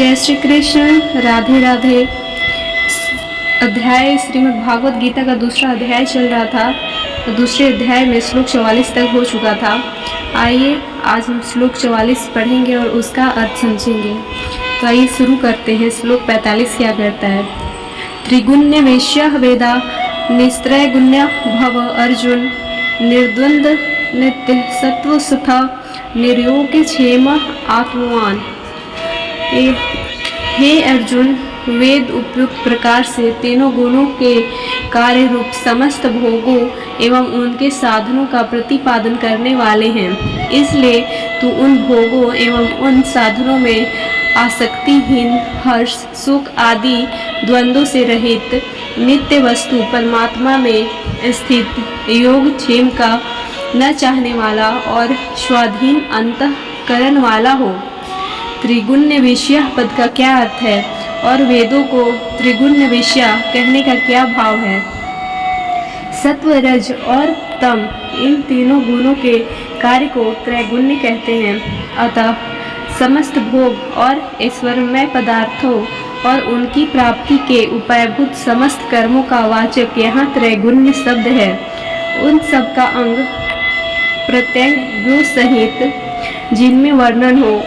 जय श्री कृष्ण। राधे राधे। अध्याय श्रीमद् भागवत गीता का दूसरा अध्याय चल रहा था। तो दूसरे अध्याय में श्लोक 44 तक हो चुका था। आइए आज हम श्लोक 44 पढ़ेंगे और उसका अर्थ समझेंगे। तो आइए शुरू करते हैं। श्लोक 45 क्या कहता है? त्रिगुण्य वेश्य वेदा निस्त्रय गुण्य भव अर्जुन निर्द्वंद नित्य सत्व सुख निर्योग क्षेम आत्मवान। हे अर्जुन, वेद उपयुक्त प्रकार से तीनों गुणों के कार्य रूप समस्त भोगों एवं उनके साधनों का प्रतिपादन करने वाले हैं। इसलिए तू उन भोगों एवं उन साधनों में आसक्तिहीन हर्ष सुख आदि द्वंद्वों से रहित नित्य वस्तु परमात्मा में स्थित योग क्षेम का न चाहने वाला और स्वाधीन अंतःकरण वाला हो। त्रिगुण्य विषय पद का क्या अर्थ है और वेदों को त्रिगुण्य विषय कहने का क्या भाव है? सत्व रज और तम इन तीनों गुणों के कार्य को त्रैगुण्य कहते हैं। अतः समस्त भोग और ऐश्वर्यमय पदार्थों और उनकी प्राप्ति के उपायभूत समस्त कर्मों का वाचक यहाँ त्रैगुण्य शब्द है। उन सब का अंग प्रत्येक गुण सहित जिनमें वर्णन हो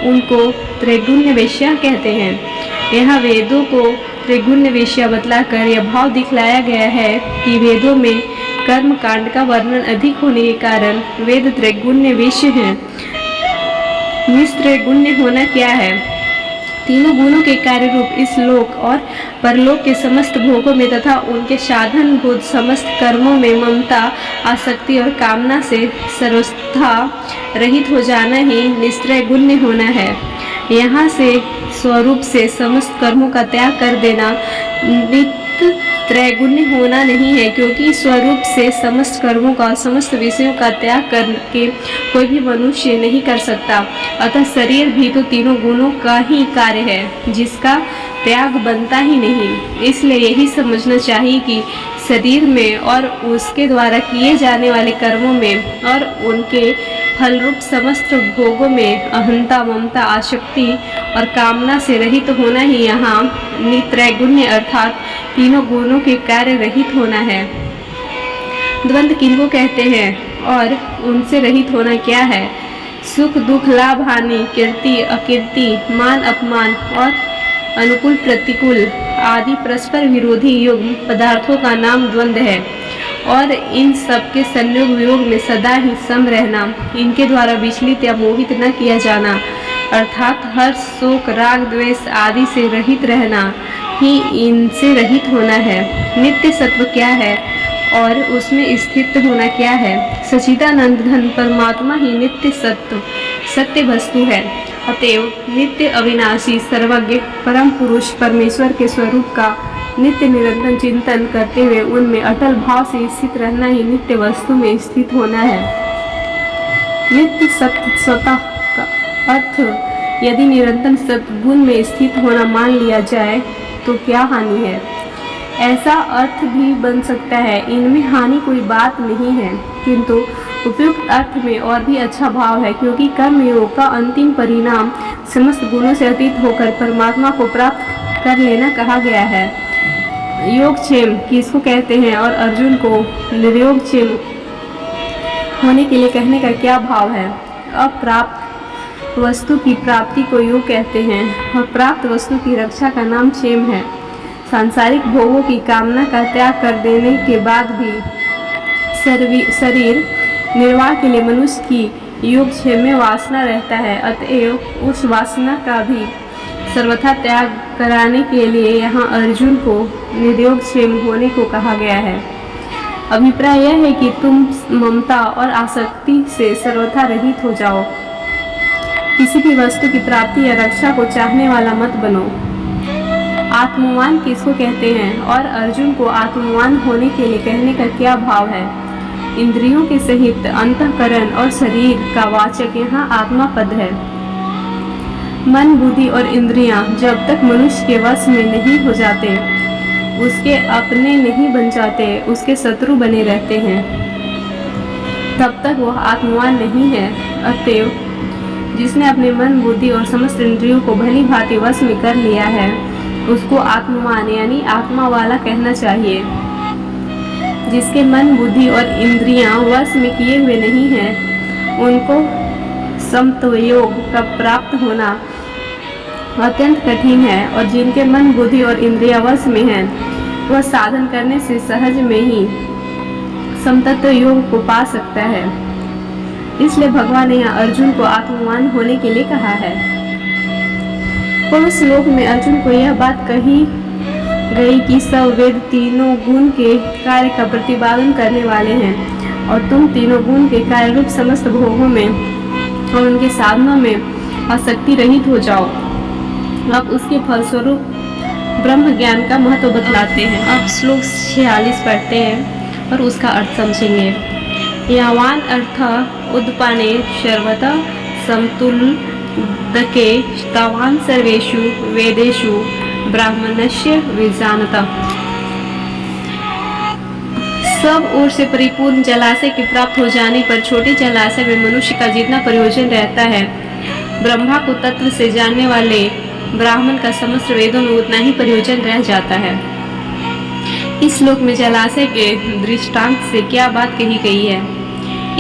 उनको त्रिगुण्य विषय कहते हैं। यहाँ वेदों को त्रिगुण्य विषय बतलाकर यह भाव दिखलाया गया है कि वेदों में कर्म कांड का वर्णन अधिक होने के कारण वेद त्रिगुण्य विषय हैं। निस्त्रैगुण्य होना क्या है? तीनों गुणों के कार्य रूप इस लोक और परलोक के समस्त भोगों में तथा उनके साधन भूत समस्त कर्मों में ममता आसक्ति और कामना से सर्वस्था रहित हो जाना ही निस्त्रैगुण्य होना है। यहाँ से स्वरूप से समस्त कर्मों का त्याग कर देना नित्य त्रैगुण्य होना नहीं है, क्योंकि स्वरूप से समस्त कर्मों का समस्त विषयों का त्याग करके कोई भी मनुष्य नहीं कर सकता। अतः शरीर भी तो तीनों गुणों का ही कार्य है जिसका त्याग बनता ही नहीं। इसलिए यही समझना चाहिए कि शरीर में और उसके द्वारा किए जाने वाले कर्मों में और उनके फलरूप समस्त भोगों में अहंता ममता आसक्ति और कामना से रहित होना ही यहाँ नित्रैगुण्य अर्थात तीनों गुणों के कार्य रहित होना है। द्वंद्व किनको कहते हैं और उनसे रहित होना क्या है? सुख दुख लाभ हानि कीर्ति अकीर्ति मान अपमान और अनुकूल प्रतिकूल आदि परस्पर विरोधी युग्म पदार्थों का नाम द्वंद्व है। और इन सब के संयोग वियोग में सदा ही सम रहना, इनके द्वारा विचलित या मोहित न किया जाना अर्थात हर्ष शोक राग द्वेष आदि से रहित रहना ही इनसे रहित होना है। नित्य सत्व क्या है और उसमें स्थित होना क्या है? सच्चिदानंद घन परमात्मा ही नित्य सत्व सत्य वस्तु है। अतएव नित्य अविनाशी सर्वज्ञ परम पुरुष परमेश्वर के स्वरूप का नित्य निरंतर चिंतन करते हुए उनमें अटल भाव से स्थित रहना ही नित्य वस्तु में स्थित होना है। नित्य सत्य स्वतः का अर्थ यदि निरंतर सद्गुण में स्थित होना मान लिया जाए तो क्या हानि है? ऐसा अर्थ भी बन सकता है। इनमें हानि कोई बात नहीं है, किंतु उपयुक्त अर्थ में और भी अच्छा भाव है, क्योंकि कर्म योग का अंतिम परिणाम समस्त गुणों से अतीत होकर परमात्मा को प्राप्त कर लेना कहा गया है। योगक्षेम किसको कहते हैं और अर्जुन को निर्योगक्षेम होने के लिए कहने का क्या भाव है? अप्राप्त वस्तु की प्राप्ति को योग कहते हैं और प्राप्त वस्तु की रक्षा का नाम क्षेम है। सांसारिक भोगों की कामना का त्याग कर देने के बाद भी शरीर निर्वाह के लिए मनुष्य की योगक्षेम में वासना रहता है। अतएव उस वासना का भी सर्वथा त्याग कराने के लिए यहाँ अर्जुन को निर्योगक्षेम होने को कहा गया है। अभिप्राय यह है कि तुम ममता और आसक्ति से सर्वथा रहित हो जाओ। किसी भी वस्तु की प्राप्ति या रक्षा को चाहने वाला मत बनो। आत्मवान किसको कहते हैं और अर्जुन को आत्मवान होने के लिए कहने का क्या भाव है? इंद्रियों के सहित अंतःकरण और शरीर का वाचक यहाँ आत्मा पद है। मन बुद्धि और इंद्रियां जब तक मनुष्य के वश में नहीं हो जाते, उसके अपने नहीं बन जाते, उसके शत्रु बने रहते हैं, तब तक वह आत्मवान नहीं है। अतएव जिसने अपने मन, बुद्धि और समस्त इंद्रियों को भली भांति वश में कर लिया है, उसको आत्मवान यानी आत्मा वाला कहना चाहिए। जिसके मन, बुद्धि और इंद्रियां वश में किए हुए नहीं हैं, उनको समत्वयोग का प्राप्त होना अत्यंत कठिन है, और जिनके मन, बुद्धि और इंद्रियां वश में हैं, वह साधन करने से सहज में ही समतत्व योग को पा सकता है। इसलिए भगवान ने यहाँ अर्जुन को आत्मवान होने के लिए कहा है। पूर्व श्लोक में अर्जुन को यह बात कही गई कि सब वेद तीनों गुण के कार्य का प्रतिपादन करने वाले हैं, और तुम तीनों गुण के कार्य रूप समस्त भोगों में और उनके साधनों में आसक्ति रहित हो जाओ। अब उसके फलस्वरूप ब्रह्म ज्ञान का महत्व बतलाते हैं। अब श्लोक 46 पढ़ते हैं और उसका अर्थ समझेंगे। यावान अर्थ उद्पाने सर्वतः समतुल्यके तावान सर्वेषु वेदेषु ब्राह्मणस्य विजानतः। सब ओर से परिपूर्ण जलाशय के प्राप्त हो जाने पर छोटे जलाशय में मनुष्य का जितना प्रयोजन रहता है, ब्रह्मा को तत्व से जानने वाले ब्राह्मण का समस्त वेदों में उतना ही प्रयोजन रह जाता है। इस श्लोक में जलाशय के दृष्टांत से क्या बात कही गई है?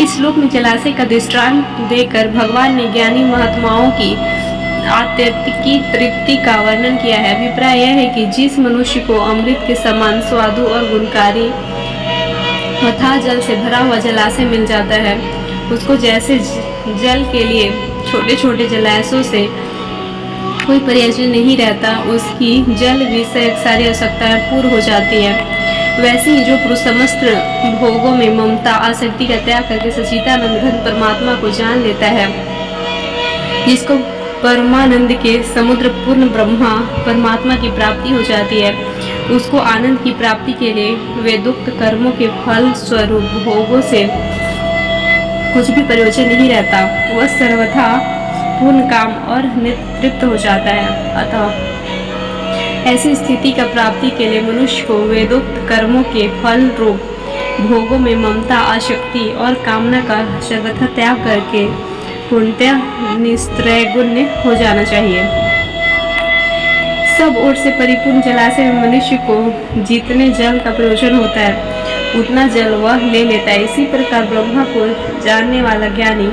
इस श्लोक में जलाशय का दृष्टांत देकर भगवान ने ज्ञानी महात्माओं की आत्यंतिक तृप्ति का वर्णन किया है। अभिप्राय यह है कि जिस मनुष्य को अमृत के समान स्वादु और गुणकारी तथा जल से भरा हुआ जलाशय मिल जाता है, उसको जैसे जल के लिए छोटे छोटे जलाशयों से कोई प्रयोजन नहीं रहता, उसकी जल विषयक सारी आवश्यकताएं पूर्ण हो जाती है, वैसे ही जो पुरुष समस्त भोगों में ममता आसक्ति का त्याग करके सच्चिदानंद घन परमात्मा को जान लेता है, जिसको परमानंद के समुद्र पूर्ण ब्रह्मा परमात्मा की प्राप्ति हो जाती है, उसको आनंद की प्राप्ति के लिए वेदोक्त कर्मों के फल स्वरूप भोगों से कुछ भी प्रयोजन नहीं रहता। वह सर्वथा पूर्ण काम और नित्य तृप्त हो जाता है। अतः ऐसी स्थिति का प्राप्ति के लिए मनुष्य को वेदोक्त कर्मों के फल रूप भोगों में ममता, आसक्ति और कामना का सर्वथा त्याग करके पूर्णतः निस्त्रैगुण्य हो जाना चाहिए। सब ओर से परिपूर्ण जलाशय में मनुष्य को जितने जल का प्रयोजन होता है, उतना जल वह ले लेता है। इसी प्रकार ब्रह्मा को जानने वाला ज्ञानी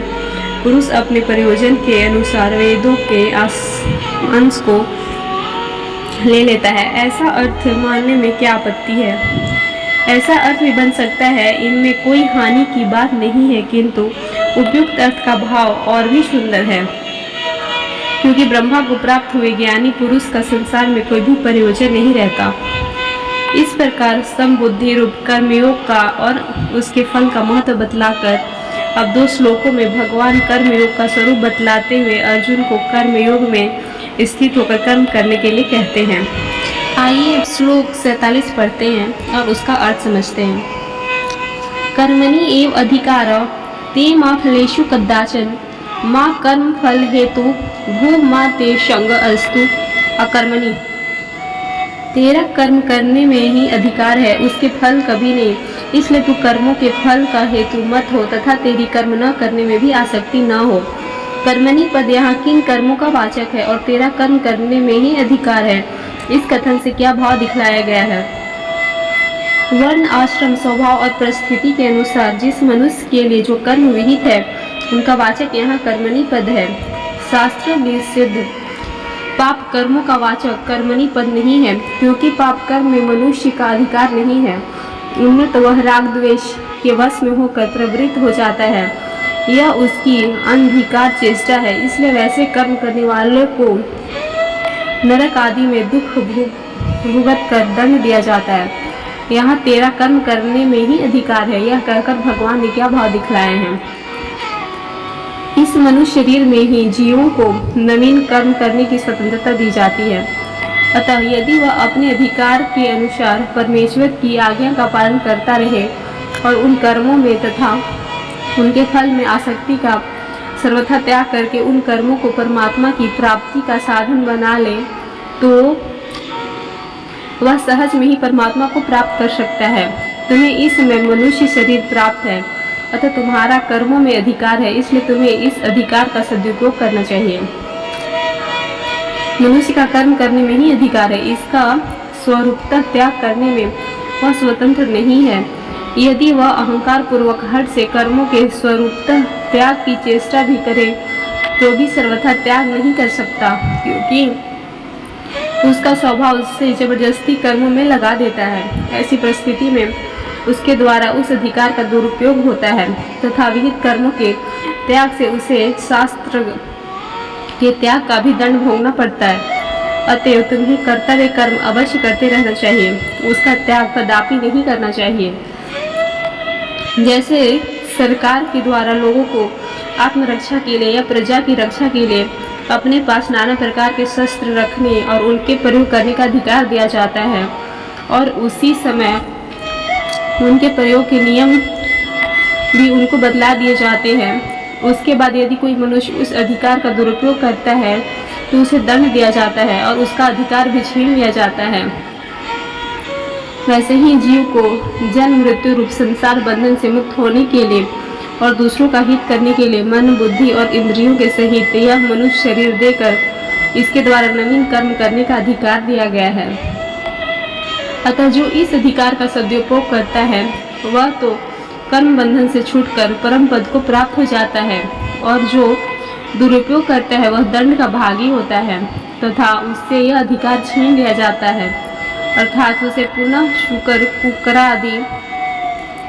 पुरुष अपने प्रयोजन के अनुसार वेदों के अंश को ले लेता है। ऐसा अर्थ मानने में क्या आपत्ति है? ऐसा अर्थ भी बन सकता है, इनमें कोई हानि की बात नहीं है, किंतु उपयुक्त अर्थ का भाव और भी सुंदर है, क्योंकि ब्रह्मा को प्राप्त हुए ज्ञानी पुरुष का संसार में कोई भी प्रयोजन नहीं रहता। इस प्रकार समबुद्धि रूप कर्मयोग का और उसके फल का महत्व बतलाकर अब 2 श्लोकों में भगवान कर्मयोग का स्वरूप बतलाते हुए अर्जुन को कर्मयोग में स्थित होकर कर्म करने के लिए कहते हैं। आइए श्लोक 47 पढ़ते हैं और उसका अर्थ समझते हैं। कर्मणि एव अधिकार ते मा फलेषु कदाचन मा कर्म फल हेतु भू मा ते संग अस्तु अकर्मणि। तेरा कर्म करने में ही अधिकार है, उसके फल कभी नहीं, इसलिए तू कर्मों के फल का हेतु मत हो तथा तेरी कर्म न करने में भी आसक्ति न हो। कर्मणि पद यहाँ किन कर्मों का वाचक है और तेरा कर्म करने में ही अधिकार है, इस कथन से क्या भाव दिखलाया गया है? वर्ण, आश्रम, स्वभाव और परिस्थिति के अनुसार जिस मनुष्य के लिए जो कर्म विहित है, उनका वाचक यहाँ कर्मणि पद है। शास्त्र में सिद्ध पाप कर्मों का वाचक कर्मणि पद नहीं है, क्योंकि पाप कर्म में मनुष्य का अधिकार नहीं है। उनमें तो वह राग द्वेष के वश में होकर प्रवृत्त हो जाता है, यह उसकी अनधिकार चेष्टा है। इसलिए वैसे कर्म करने वालों को नरक आदि में दुख भुगत कर दंड दिया जाता है। यहाँ तेरा कर्म करने में ही अधिकार है, यह कहकर भगवान ने क्या भाव दिखलाए हैं? इस मनुष्य शरीर में ही जीवों को नवीन कर्म करने की स्वतंत्रता दी जाती है। अतः यदि वह अपने अधिकार के अनुसार परमेश्वर की आज्ञा का पालन करता रहे और उन कर्मों में तथा उनके फल में आसक्ति का सर्वथा त्याग करके उन कर्मों को परमात्मा की प्राप्ति का साधन बना ले, तो वह सहज में ही परमात्मा को प्राप्त कर सकता है। तुम्हें इस समय मनुष्य शरीर प्राप्त है अतः तुम्हारा कर्मों में अधिकार है, इसलिए तुम्हें इस अधिकार का सदुपयोग करना चाहिए। मनुष्य का कर्म करने में ही अधिकार है, इसका स्वरूपतः त्याग करने में वह स्वतंत्र नहीं है। यदि वह अहंकार पूर्वक हठ से कर्मों के स्वरूपतः त्याग की चेष्टा भी करे तो भी सर्वथा त्याग नहीं कर सकता, क्योंकि उसका स्वभाव उससे जबरदस्ती कर्मों में लगा देता है। ऐसी परिस्थिति में उसके द्वारा उस अधिकार का दुरुपयोग होता है तथा विहित कर्मों के त्याग से उसे शास्त्र के त्याग का भी दंड भोगना पड़ता है। अतएव तुम्हें कर्तव्य कर्म अवश्य करते रहना चाहिए, उसका त्याग कदापि नहीं करना चाहिए। जैसे सरकार के द्वारा लोगों को आत्मरक्षा के लिए या प्रजा की रक्षा के लिए अपने पास नाना प्रकार के शस्त्र रखने और उनके प्रयोग करने का अधिकार दिया जाता है और उसी समय उनके प्रयोग के नियम भी उनको बदला दिए जाते हैं। उसके बाद यदि कोई मनुष्य उस अधिकार का दुरुपयोग करता है तो उसे दंड दिया जाता है और उसका अधिकार भी छीन लिया जाता है। वैसे ही जीव को जन्म मृत्यु रूप संसार बंधन से मुक्त होने के लिए और दूसरों का हित करने के लिए मन बुद्धि और इंद्रियों के सहित यह मनुष्य शरीर देकर इसके द्वारा नवीन कर्म करने का अधिकार दिया गया है। अतः जो इस अधिकार का सदुपयोग करता है वह तो कर्म बंधन से छूटकर परम पद को प्राप्त हो जाता है, और जो दुरुपयोग करता है वह दंड का भागी होता है तथा उससे यह अधिकार छीन लिया जाता है, अर्थात उसे पुनः शुकर कुकरा आदि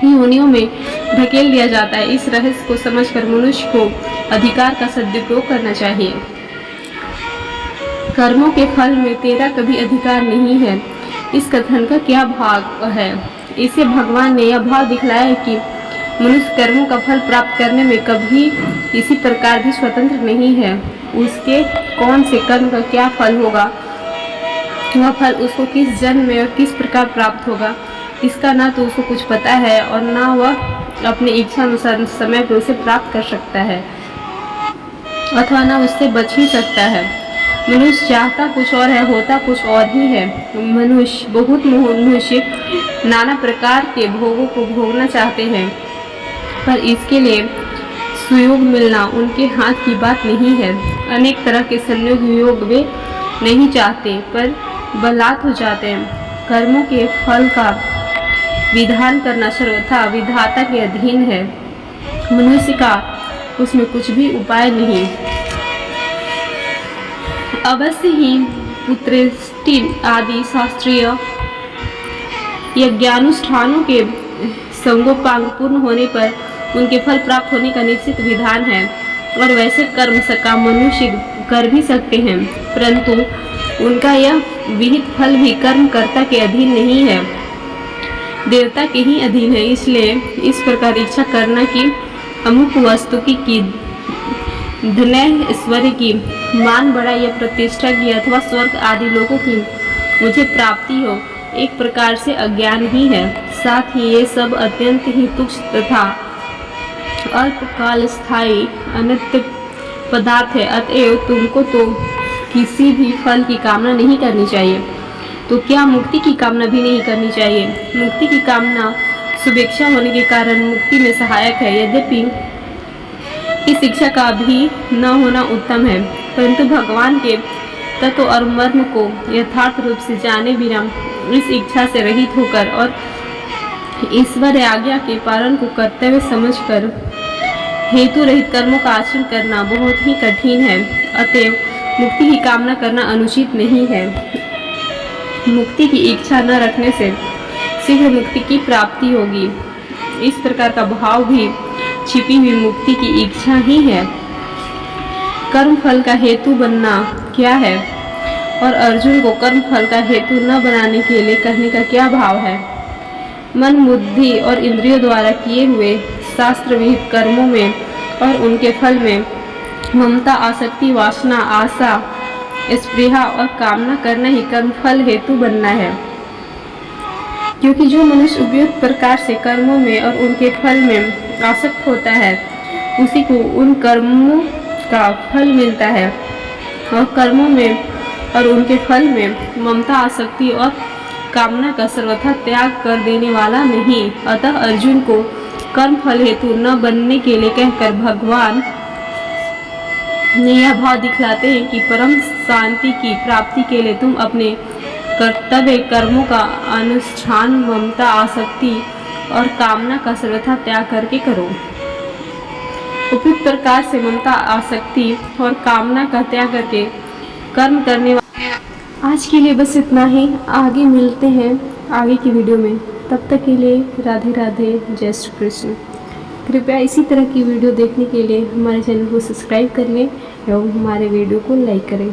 योनियों में ढकेल दिया जाता है। इस रहस्य को समझकर मनुष्य को अधिकार का सदुपयोग करना चाहिए। कर्मों के फल में तेरा कभी अधिकार नहीं है, इस कथन का क्या भाव है? इसे भगवान ने यह भाव दिखलाया है कि मनुष्य कर्मों का फल प्राप्त करने में कभी किसी प्रकार भी स्वतंत्र नहीं है। उसके कौन से कर्म का क्या फल होगा, वह फल उसको किस जन्म में और किस प्रकार प्राप्त होगा, इसका ना तो उसको कुछ पता है और ना वह अपनी इच्छा अनुसार समय पर उसे प्राप्त कर सकता है अथवा ना उससे बच ही सकता है। मनुष्य चाहता कुछ और है, होता कुछ और ही है। मनुष्य नाना प्रकार के भोगों को भोगना चाहते हैं, पर इसके लिए सुयोग मिलना उनके हाथ की बात नहीं है। अनेक तरह के संयोग योग वे नहीं चाहते, पर बलात् हो जाते हैं। कर्मों के फल का विधान करना सर्वथा विधाता के अधीन है, मनुष्य का उसमें कुछ भी उपाय नहीं। अवश्य ही पुत्रेष्टि आदि शास्त्रीय यज्ञानुष्ठानों के संगोपांग पूर्ण होने पर उनके फल प्राप्त होने का निश्चित विधान है, और वैसे कर्म सकाम मनुष्य कर भी सकते हैं, परंतु उनका यह विहित फल भी कर्मकर्ता के अधीन नहीं है, देवता के ही अधीन है। इसलिए इस प्रकार इच्छा करना कि अमुक वस्तु की धन ऐश्वर्य की मान बढ़ाई या प्रतिष्ठा की अथवा स्वर्ग आदि लोगों की मुझे प्राप्ति हो, एक प्रकार से अज्ञान ही है। साथ ही ये सब अत्यंत ही तुच्छ तथा अल्पकाल स्थायी अनित्य पदार्थ है। अतएव तुमको तो किसी भी फल की कामना नहीं करनी चाहिए, तो क्या मुक्ति की कामना भी नहीं करनी चाहिए? मुक्ति की कामना शुभेच्छा होने के कारण मुक्ति में सहायक है, यद्यपि इस इच्छा का भी न होना उत्तम है, परंतु भगवान के तत्व और मर्म को यथार्थ रूप से जाने बिना इस इच्छा से रहित होकर और ईश्वर आज्ञा के पालन को कर्तव्य समझकर हेतु रहित कर्मों का आचरण करना बहुत ही कठिन है। अतएव मुक्ति की कामना करना अनुचित नहीं है। मुक्ति की इच्छा न रखने से शीघ्र मुक्ति की प्राप्ति होगी। इस प्रकार का भाव भी छिपी हुई मुक्ति की इच्छा ही है। कर्म फल का हेतु बनना क्या है, और अर्जुन को कर्म फल का हेतु न बनाने के लिए कहने का क्या भाव है? मन बुद्धि और इंद्रियों द्वारा किए हुए शास्त्र विहित कर्मों में और उनके फल में ममता आसक्ति वासना आशा स्पृहा और कामना करना ही कर्म फल हेतु बनना है, क्योंकि जो मनुष्य उपयुक्त प्रकार से कर्मों में और उनके फल में आसक्त होता है उसी को उन कर्मों का फल मिलता है, और कर्मों में और उनके फल में ममता आसक्ति और कामना का सर्वथा त्याग कर देने वाला नहीं। अतः अर्जुन को कर्म फल हेतु न बनने के लिए कहकर भगवान ने यह भाव दिखलाते हैं कि परम शांति की प्राप्ति के लिए तुम अपने कर्तव्य कर्मों का अनुष्ठान ममता, आसक्ति और कामना का सर्वथा त्याग करके करो। उपयुक्त प्रकार से ममता, आसक्ति और कामना का त्याग करके कर्म करने वाले। आज के लिए बस इतना ही, आगे मिलते हैं आगे की वीडियो में। तब तक के लिए राधे राधे, जय श्री कृष्ण। कृपया इसी तरह की वीडियो देखने के लिए हमारे चैनल को सब्सक्राइब कर लें एवं हमारे वीडियो को लाइक करें।